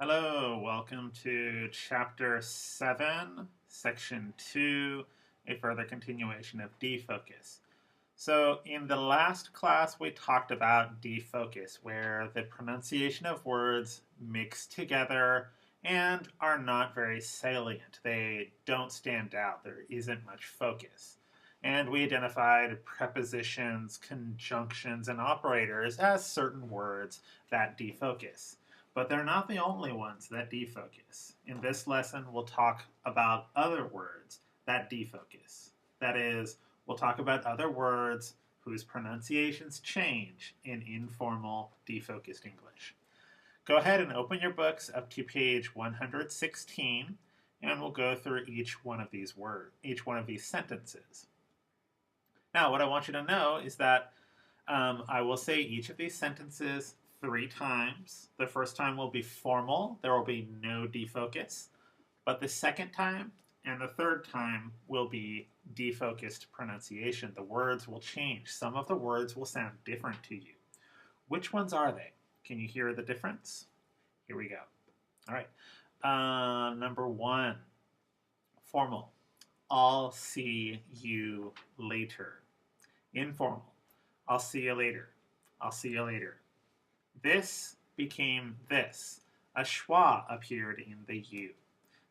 Hello, welcome to Chapter 7, Section 2, a further continuation of defocus. So in the last class we talked about defocus, where the pronunciation of words mix together and are not very salient. They don't stand out. There isn't much focus. And we identified prepositions, conjunctions, and operators as certain words that defocus. But they're not the only ones that defocus. In this lesson, we'll talk about other words that defocus. That is, we'll talk about other words whose pronunciations change in informal defocused English. Go ahead and open your books up to page 116, and we'll go through each one of these sentences. Now, what I want you to know is that I will say each of these sentences 3 times. The first time will be formal. There will be no defocus. But the second time and the third time will be defocused pronunciation. The words will change. Some of the words will sound different to you. Which ones are they? Can you hear the difference? Here we go. All right. Number 1, formal. I'll see you later. Informal. I'll see you later. I'll see you later. This became this. A schwa appeared in the you.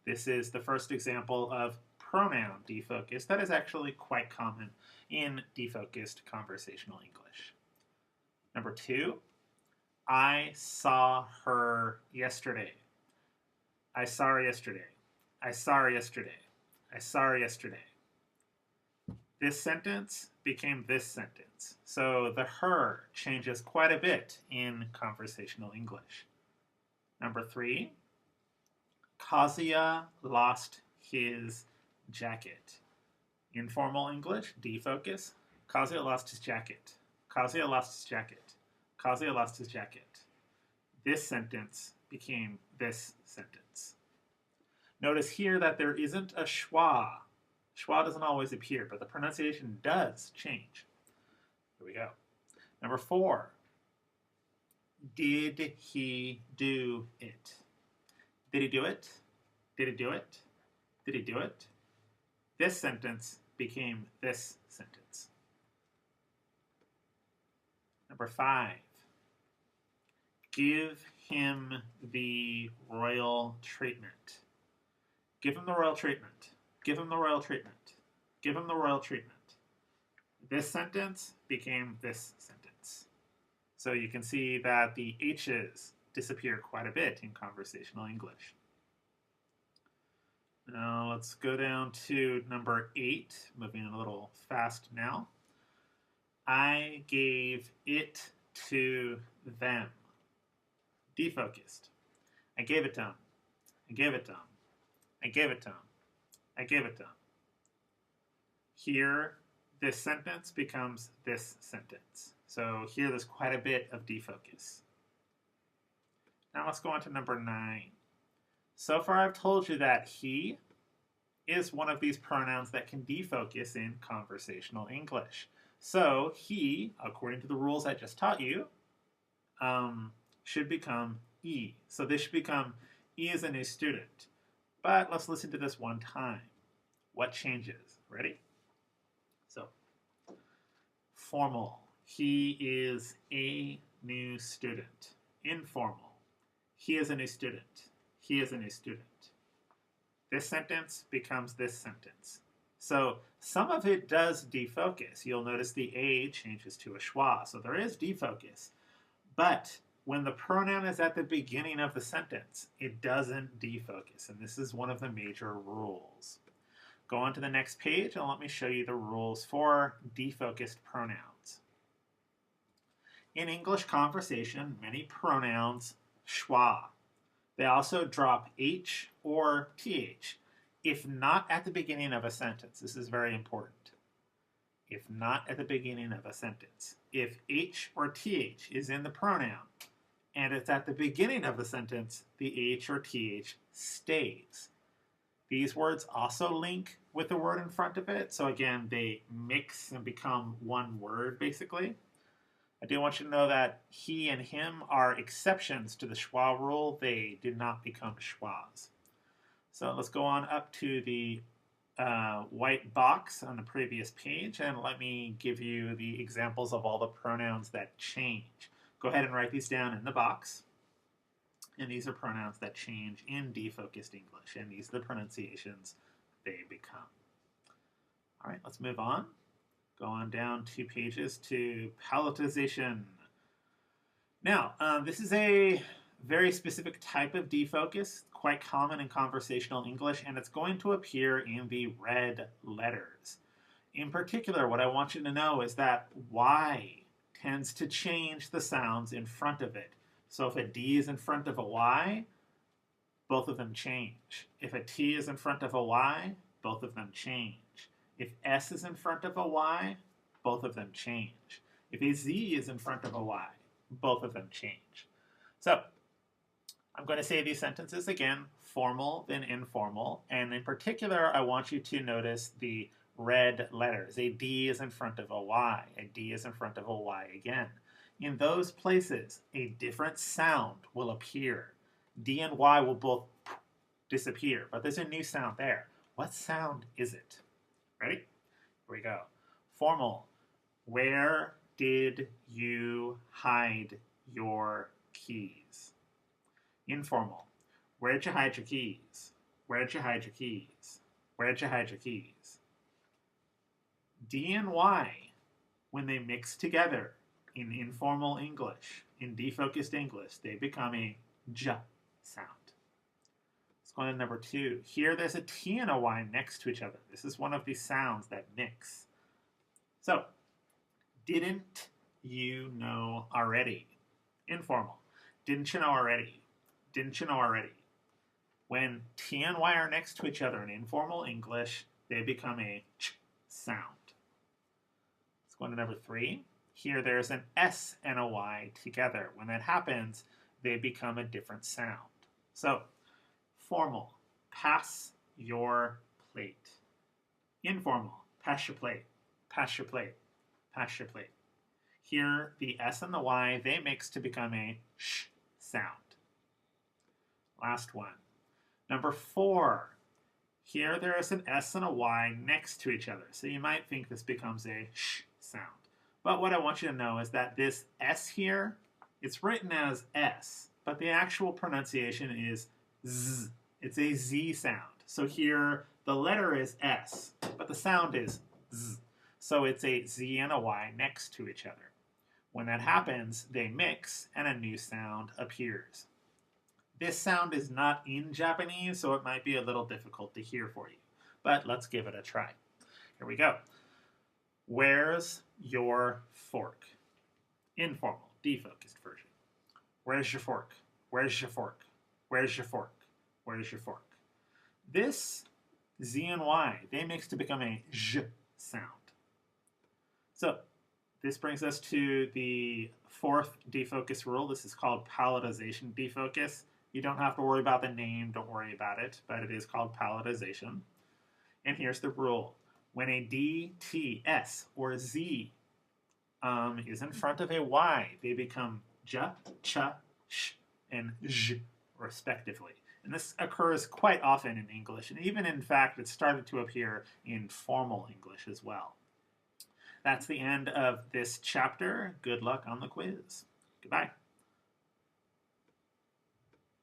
This is the first example of pronoun defocus that is actually quite common in defocused conversational English. Number 2, I saw her yesterday. I saw her yesterday. I saw her yesterday. I saw her yesterday. This sentence became this sentence. So the her changes quite a bit in conversational English. Number 3, Kazuya lost his jacket. Informal English, defocus. Kazuya lost his jacket. Kazuya lost his jacket. Kazuya lost his jacket. This sentence became this sentence. Notice here that there isn't a schwa. Schwa doesn't always appear, but the pronunciation does change. Here we go. Number 4, did he do it? Did he do it? Did he do it? Did he do it? This sentence became this sentence. Number 5, give him the royal treatment. Give him the royal treatment. Give him the royal treatment. Give him the royal treatment. This sentence became this sentence. So you can see that the H's disappear quite a bit in conversational English. Now let's go down to number 8, moving a little fast now. I gave it to them. Defocused. I gave it to them. I gave it to them. I gave it to them. I gave it to them. Here, this sentence becomes this sentence. So here there's quite a bit of defocus. Now let's go on to number 9. So far I've told you that he is one of these pronouns that can defocus in conversational English. So he, according to the rules I just taught you, should become E. So this should become E as a new student. But let's listen to this one time. What changes? Ready? So, formal. He is a new student. Informal. He is a new student. He is a new student. This sentence becomes this sentence. So some of it does defocus. You'll notice the A changes to a schwa. So there is defocus. But when the pronoun is at the beginning of the sentence, it doesn't defocus. And this is one of the major rules. Go on to the next page and let me show you the rules for defocused pronouns. In English conversation, many pronouns schwa. They also drop H or TH, if not at the beginning of a sentence. This is very important. If not at the beginning of a sentence. If H or TH is in the pronoun and it's at the beginning of the sentence, the H or TH stays. These words also link with the word in front of it. So again, they mix and become one word, basically. I do want you to know that he and him are exceptions to the schwa rule. They did not become schwas. So let's go on up to the white box on the previous page, and let me give you the examples of all the pronouns that change. Go ahead and write these down in the box. And these are pronouns that change in defocused English, and these are the pronunciations they become. All right, let's move on. Go on down 2 pages to palatalization. Now, this is a very specific type of defocus, quite common in conversational English, and it's going to appear in the red letters. In particular, what I want you to know is that Y tends to change the sounds in front of it. So if a D is in front of a Y, both of them change. If a T is in front of a Y, both of them change. If S is in front of a Y, both of them change. If a Z is in front of a Y, both of them change. So I'm going to say these sentences again, formal, then informal. And in particular, I want you to notice the red letters. A D is in front of a Y. A D is in front of a Y again. In those places, a different sound will appear. D and Y will both disappear, but there's a new sound there. What sound is it? Ready? Here we go. Formal. Where did you hide your keys? Informal. Where'd you hide your keys? Where'd you hide your keys? Where'd you hide your keys? D and Y, when they mix together in informal English, in defocused English, they become a J sound. Let's go on to number 2. Here there's a T and a Y next to each other. This is one of these sounds that mix. So, didn't you know already? Informal. Didn't you know already? Didn't you know already? When T and Y are next to each other in informal English, they become a ch sound. Let's go on to number 3. Here there's an S and a Y together. When that happens, they become a different sound. So, formal, pass your plate. Informal, pass your plate, pass your plate, pass your plate. Here, the S and the Y, they mix to become a sh sound. Last one. Number 4. Here there is an S and a Y next to each other. So you might think this becomes a sh sound. But what I want you to know is that this S here, it's written as S, but the actual pronunciation is Z. It's a Z sound. So here, the letter is S, but the sound is Z. So it's a Z and a Y next to each other. When that happens, they mix and a new sound appears. This sound is not in Japanese, so it might be a little difficult to hear for you. But let's give it a try. Here we go. Where's your fork? Informal, defocused version. Where's your fork? Where's your fork? Where's your fork? Where's your fork? This Z and Y, they mix to become a J sound. So this brings us to the 4th defocus rule. This is called palatalization defocus. You don't have to worry about the name, don't worry about it, but it is called palatalization. And here's the rule. When a D, T, S, or Z is in front of a Y, they become J, Ch, Sh, and J, respectively. And this occurs quite often in English, and even in fact, it started to appear in formal English as well. That's the end of this chapter. Good luck on the quiz. Goodbye.